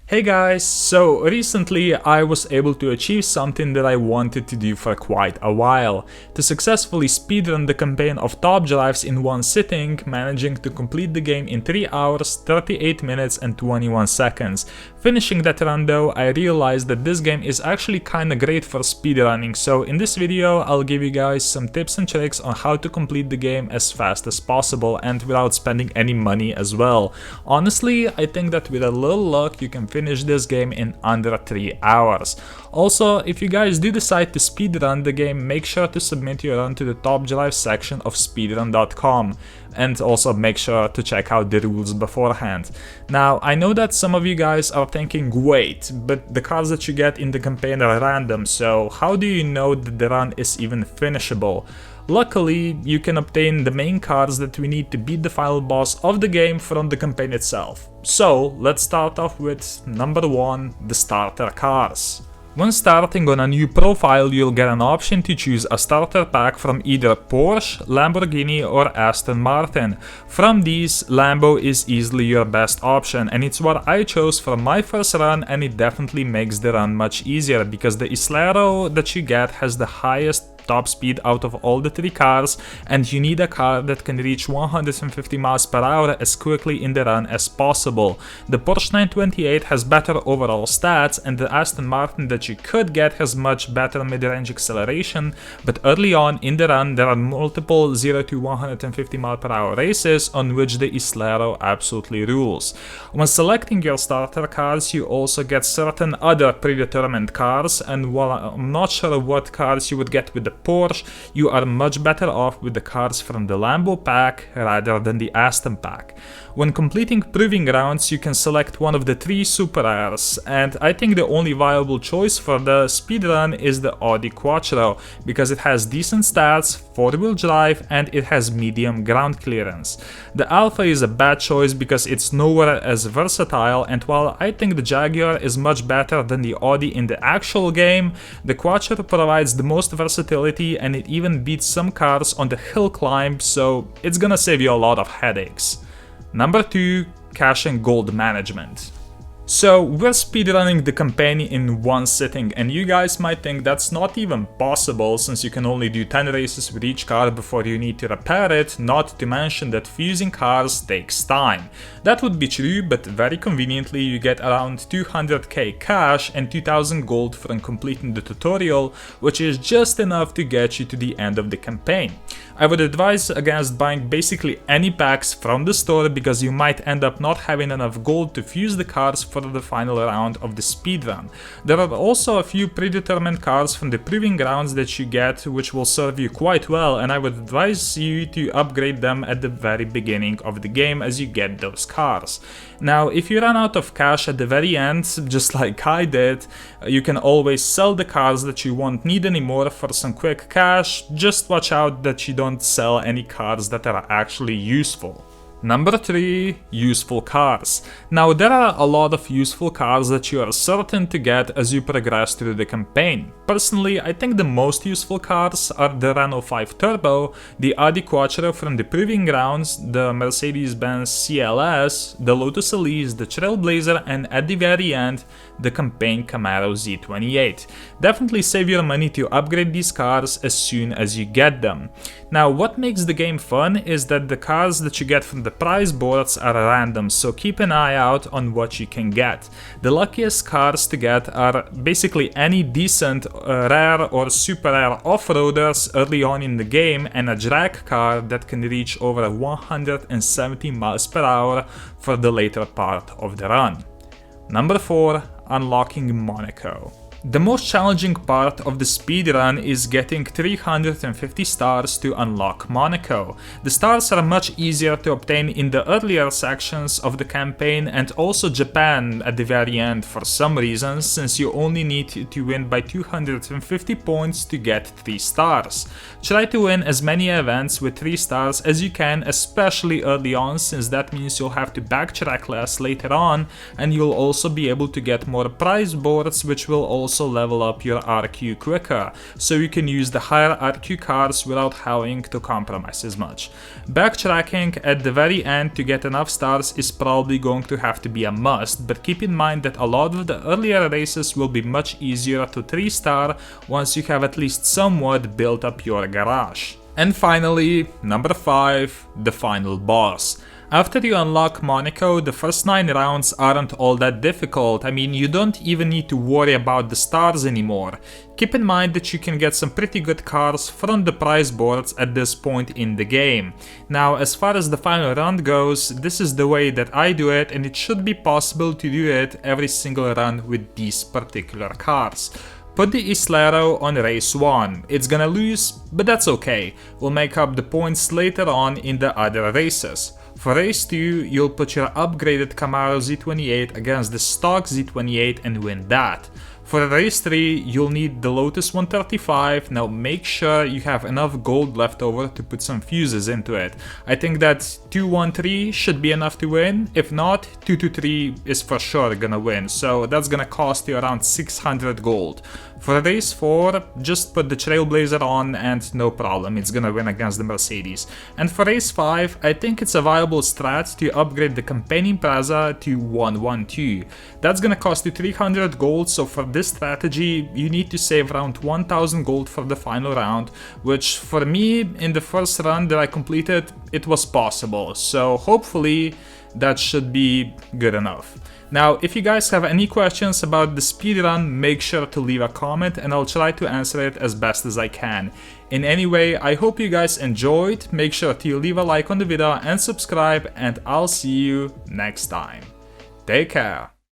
Hey guys, so recently I was able to achieve something that I wanted to do for quite a while, to successfully speedrun the campaign of Top Drives in one sitting, managing to complete the game in 3 hours, 38 minutes and 21 seconds. Finishing that run though, I realized that this game is actually kinda great for speedrunning, so in this video I'll give you guys some tips and tricks on how to complete the game as fast as possible and without spending any money as well. Honestly, I think that with a little luck you can finish this game in under 3 hours. Also, if you guys do decide to speedrun the game, make sure to submit your run to the Top Drive section of speedrun.com, and also make sure to check out the rules beforehand. Now, I know that some of you guys are thinking, wait, but the cars that you get in the campaign are random, so how do you know that the run is even finishable? Luckily, you can obtain the main cars that we need to beat the final boss of the game from the campaign itself. So, let's start off with number 1, the starter cars. When starting on a new profile, you'll get an option to choose a starter pack from either Porsche, Lamborghini or Aston Martin. From these, Lambo is easily your best option, and it's what I chose for my first run, and it definitely makes the run much easier because the Islero that you get has the highest top speed out of all the 3 cars, and you need a car that can reach 150 miles per hour as quickly in the run as possible. The Porsche 928 has better overall stats, and the Aston Martin that you could get has much better mid-range acceleration, but early on in the run there are multiple 0 to 150 mile per hour races on which the Islero absolutely rules. When selecting your starter cars, you also get certain other predetermined cars, and while I'm not sure what cars you would get with the Porsche, you are much better off with the cars from the Lambo pack rather than the Aston pack. When completing proving rounds, you can select one of the 3 super rares, and I think the only viable choice for the speedrun is the Audi Quattro, because it has decent stats, 4-wheel drive, and it has medium ground clearance. The Alpha is a bad choice because it's nowhere as versatile, and while I think the Jaguar is much better than the Audi in the actual game, the Quattro provides the most versatility and it even beats some cars on the hill climb, so it's gonna save you a lot of headaches. Number 2, Cash&Gold Management. So, we're speedrunning the campaign in one sitting, and you guys might think that's not even possible since you can only do 10 races with each car before you need to repair it, not to mention that fusing cars takes time. That would be true, but very conveniently you get around 200k cash and 2000 gold from completing the tutorial, which is just enough to get you to the end of the campaign. I would advise against buying basically any packs from the store because you might end up not having enough gold to fuse the cars for the final round of the speedrun. There are also a few predetermined cars from the proving rounds that you get which will serve you quite well, and I would advise you to upgrade them at the very beginning of the game as you get those cars. Now, if you run out of cash at the very end, just like I did, you can always sell the cars that you won't need anymore for some quick cash. Just watch out that you don't sell any cars that are actually useful. Number 3, useful cars. Now, there are a lot of useful cars that you are certain to get as you progress through the campaign. Personally, I think the most useful cars are the Renault 5 Turbo, the Audi Quattro from the proving rounds, the Mercedes-Benz CLS, the Lotus Elise, the Trailblazer, and at the very end, the campaign Camaro Z28. Definitely save your money to upgrade these cars as soon as you get them. Now, what makes the game fun is that the cars that you get from the prize boards are random, so keep an eye out on what you can get. The luckiest cars to get are basically any decent rare or super rare off-roaders early on in the game, and a drag car that can reach over 170 miles per hour for the later part of the run. Number 4, unlocking Monaco. The most challenging part of the speedrun is getting 350 stars to unlock Monaco. The stars are much easier to obtain in the earlier sections of the campaign, and also Japan at the very end for some reason, since you only need to win by 250 points to get 3 stars. Try to win as many events with 3 stars as you can, especially early on, since that means you'll have to backtrack less later on, and you'll also be able to get more prize boards which will also also level up your RQ quicker, so you can use the higher RQ cars without having to compromise as much. Backtracking at the very end to get enough stars is probably going to have to be a must, but keep in mind that a lot of the earlier races will be much easier to 3-star once you have at least somewhat built up your garage. And finally, number 5, the final boss. After you unlock Monaco, the first 9 rounds aren't all that difficult. I mean, you don't even need to worry about the stars anymore. Keep in mind that you can get some pretty good cars from the prize boards at this point in the game. Now, as far as the final round goes, this is the way that I do it, and it should be possible to do it every single run with these particular cars. Put the Islero on race 1. It's gonna lose, but that's okay. We'll make up the points later on in the other races. For race 2, you'll put your upgraded Camaro Z28 against the stock Z28 and win that. For race 3, you'll need the Lotus 135. Now make sure you have enough gold left over to put some fuses into it. I think that 213 should be enough to win. If not, 223 is for sure gonna win, so that's gonna cost you around 600 gold. For race 4, just put the Trailblazer on and no problem, it's gonna win against the Mercedes. And for race 5, I think it's a viable strat to upgrade the Campaign Impreza to 112. That's gonna cost you 300 gold, so for this strategy you need to save around 1000 gold for the final round, which for me, in the first run that I completed, it was possible, so hopefully that should be good enough. Now, if you guys have any questions about the speedrun, make sure to leave a comment and I'll try to answer it as best as I can. In any way, I hope you guys enjoyed, make sure to leave a like on the video and subscribe, and I'll see you next time. Take care!